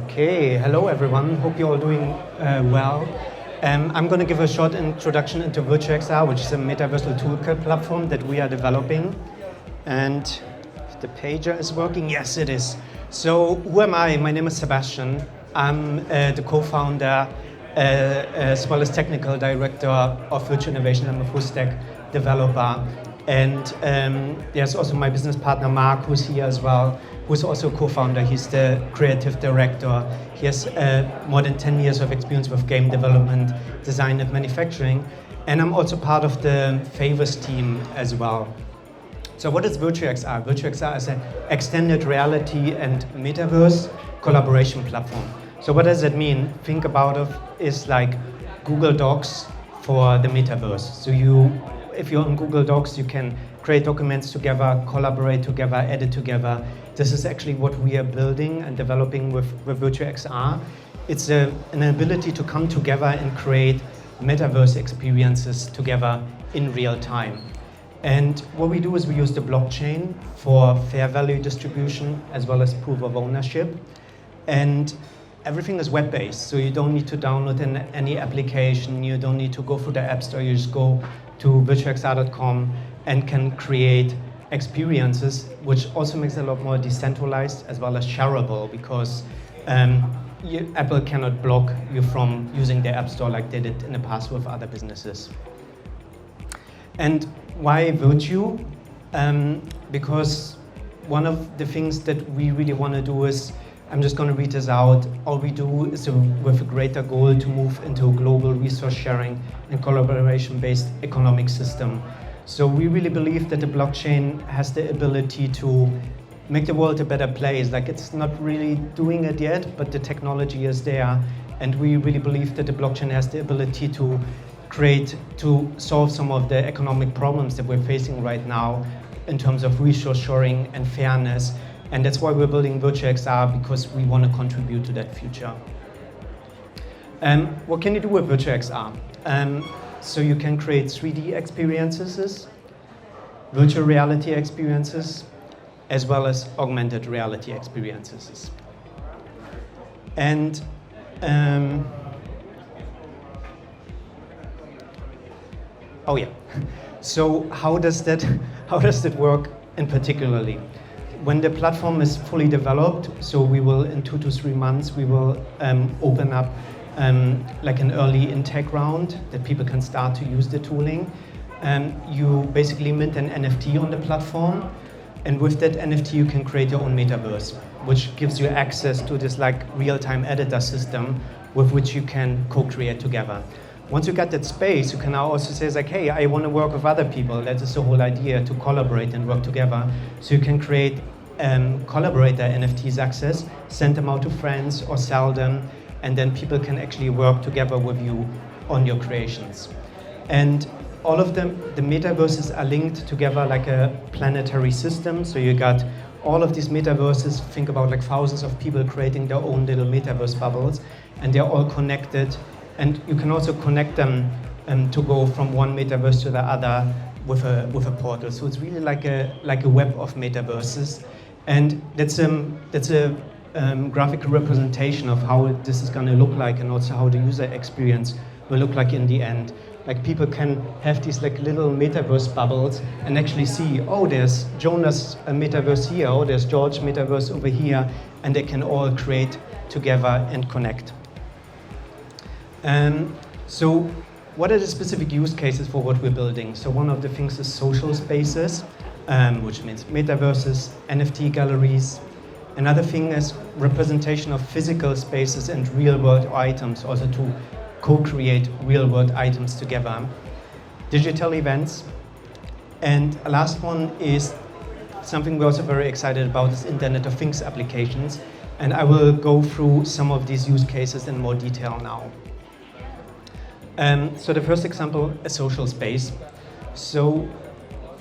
Okay, hello everyone. Hope you're all doing well. I'm going to give a short introduction into VirtualXr, which is a metaversal toolkit platform that we are developing. And if the pager is working, yes it is. So who am I? My name is Sebastian. I'm the co-founder as well as technical director of VirtueInnovations. I'm a full stack developer. And there's also my business partner Mark, who's here as well, who's also a co-founder. He's the creative director. He has more than 10 years of experience with game development, design and manufacturing. And I'm also part of the Favourse team as well. So what is VirtueXr? VirtueXr is an extended reality and metaverse collaboration platform. So what does that mean? Think about it is like Google Docs for the metaverse. So if you're on Google Docs, you can create documents together, collaborate together, edit together. This is actually what we are building and developing with VirtueXr. It's an ability to come together and create metaverse experiences together in real time. And what we do is we use the blockchain for fair value distribution as well as proof of ownership. And everything is web-based, so you don't need to download any application, you don't need to go through the App Store, you just go to virtualxr.com and can create experiences, which also makes it a lot more decentralized as well as shareable, because Apple cannot block you from using their App Store like they did in the past with other businesses. And why Virtue? Because one of the things that we really want to do is, I'm just going to read this out. All we do is with a greater goal to move into a global resource sharing and collaboration-based economic system. So we really believe that the blockchain has the ability to make the world a better place. Like, it's not really doing it yet, but the technology is there. And we really believe that the blockchain has the ability to solve some of the economic problems that we're facing right now in terms of resource sharing and fairness. And that's why we're building VirtueXr, because we want to contribute to that future. What can you do with VirtueXr? So you can create 3D experiences, virtual reality experiences, as well as augmented reality experiences. And oh yeah, so how does that work in particularly? When the platform is fully developed, so we will, in 2 to 3 months, we will open up like an early intake round that people can start to use the tooling. You basically mint an NFT on the platform, and with that NFT you can create your own metaverse, which gives you access to this like real-time editor system with which you can co-create together. Once you get that space, you can now also say like, hey, I want to work with other people. That is the whole idea, to collaborate and work together. So you can create collaborator NFTs access, send them out to friends or sell them, and then people can actually work together with you on your creations. And all of them, the metaverses are linked together like a planetary system. So you got all of these metaverses, think about like thousands of people creating their own little metaverse bubbles, and they're all connected. And you can also connect them to go from one metaverse to the other with a portal. So it's really like a web of metaverses, and that's a graphical representation of how this is going to look like, and also how the user experience will look like in the end. Like, people can have these like little metaverse bubbles and actually see, oh, there's Jonas metaverse here, oh, there's George metaverse over here, and they can all create together and connect. So what are the specific use cases for what we're building? So one of the things is social spaces, which means metaverses, NFT galleries. Another thing is representation of physical spaces and real-world items, also to co-create real-world items together. Digital events. And a last one is something we're also very excited about, is Internet of Things applications. And I will go through some of these use cases in more detail now. So the first example, a social space. So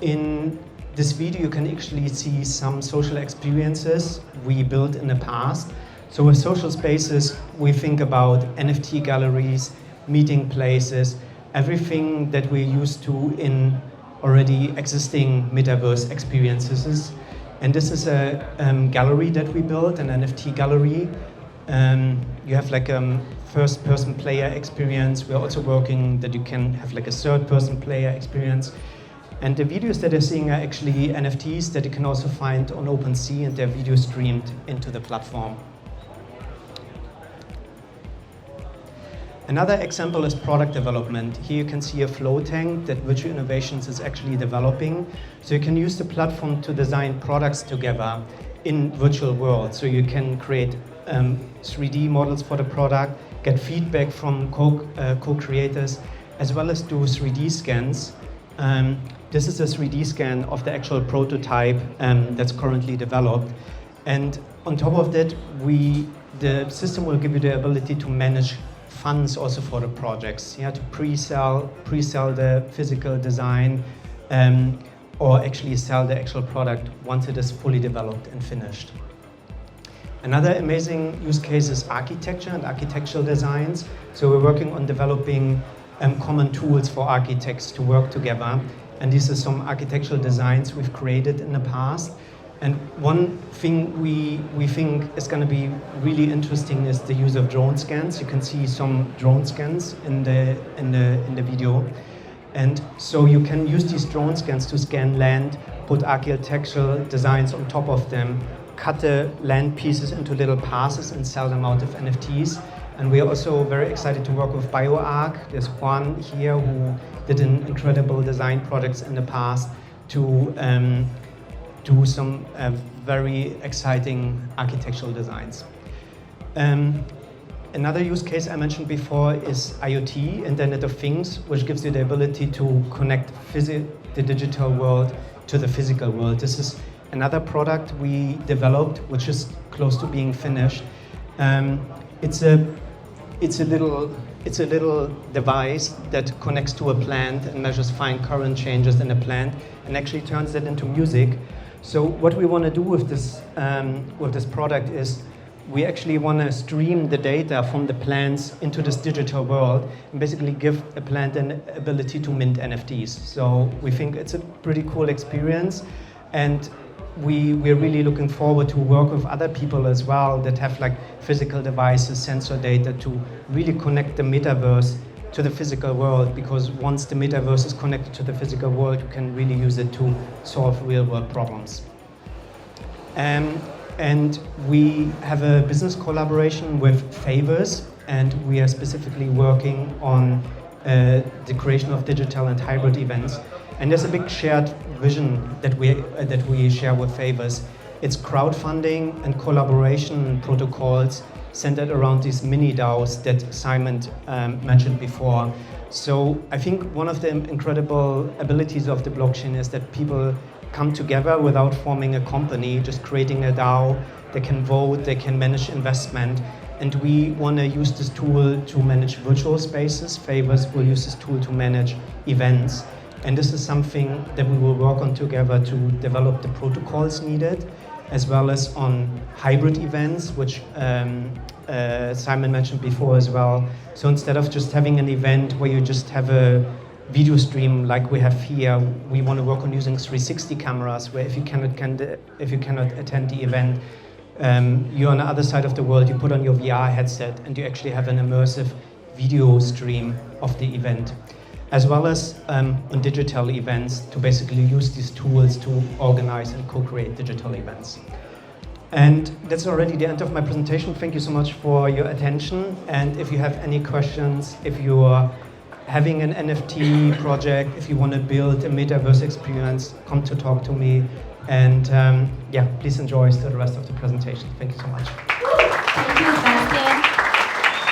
in this video, you can actually see some social experiences we built in the past. So with social spaces, we think about NFT galleries, meeting places, everything that we're used to in already existing metaverse experiences. And this is a gallery that we built, an NFT gallery, You have like a first-person player experience. We're also working that you can have like a third-person player experience. And the videos that you're seeing are actually NFTs that you can also find on OpenSea, and they're video streamed into the platform. Another example is product development. Here you can see a flow tank that VirtueInnovations is actually developing. So you can use the platform to design products together in virtual worlds. So you can create 3D models for the product, get feedback from co-creators, as well as do 3D scans. This is a 3D scan of the actual prototype that's currently developed. And on top of that, the system will give you the ability to manage funds also for the projects. You have to pre-sell the physical design, or actually sell the actual product once it is fully developed and finished. Another amazing use case is architecture and architectural designs. So we're working on developing common tools for architects to work together. And these are some architectural designs we've created in the past. And one thing we think is going to be really interesting is the use of drone scans. You can see some drone scans in the video. And so you can use these drone scans to scan land, put architectural designs on top of them, cut the land pieces into little passes and sell them out of NFTs. And we are also very excited to work with BioArc. There's Juan here who did an incredible design projects in the past to do some very exciting architectural designs. Another use case I mentioned before is IoT, Internet of Things, which gives you the ability to connect the digital world to the physical world. This is another product we developed, which is close to being finished. It's a little device that connects to a plant and measures fine current changes in a plant and actually turns that into music. So what we want to do with this product is we actually want to stream the data from the plants into this digital world and basically give a plant an ability to mint NFTs. So we think it's a pretty cool experience, and we're really looking forward to work with other people as well that have like physical devices, sensor data to really connect the metaverse to the physical world, because once the metaverse is connected to the physical world, you can really use it to solve real world problems. And we have a business collaboration with Favourse, and we are specifically working on the creation of digital and hybrid events. And there's a big shared vision that we share with Favourse. It's crowdfunding and collaboration protocols centered around these mini DAOs that Simon mentioned before. So I think one of the incredible abilities of the blockchain is that people come together without forming a company, just creating a DAO. They can vote, they can manage investment, and we want to use this tool to manage virtual spaces. Favourse will use this tool to manage events. And this is something that we will work on together to develop the protocols needed, as well as on hybrid events, which Simon mentioned before as well. So instead of just having an event where you just have a video stream like we have here, we want to work on using 360 cameras, where if you cannot attend the event, you're on the other side of the world, you put on your VR headset and you actually have an immersive video stream of the event. As well as on digital events, to basically use these tools to organize and co-create digital events. And that's already the end of my presentation. Thank you so much for your attention. And if you have any questions, if you are having an NFT project, if you want to build a metaverse experience, come to talk to me. And yeah, please enjoy the rest of the presentation. Thank you so much. Thank you, Sebastian.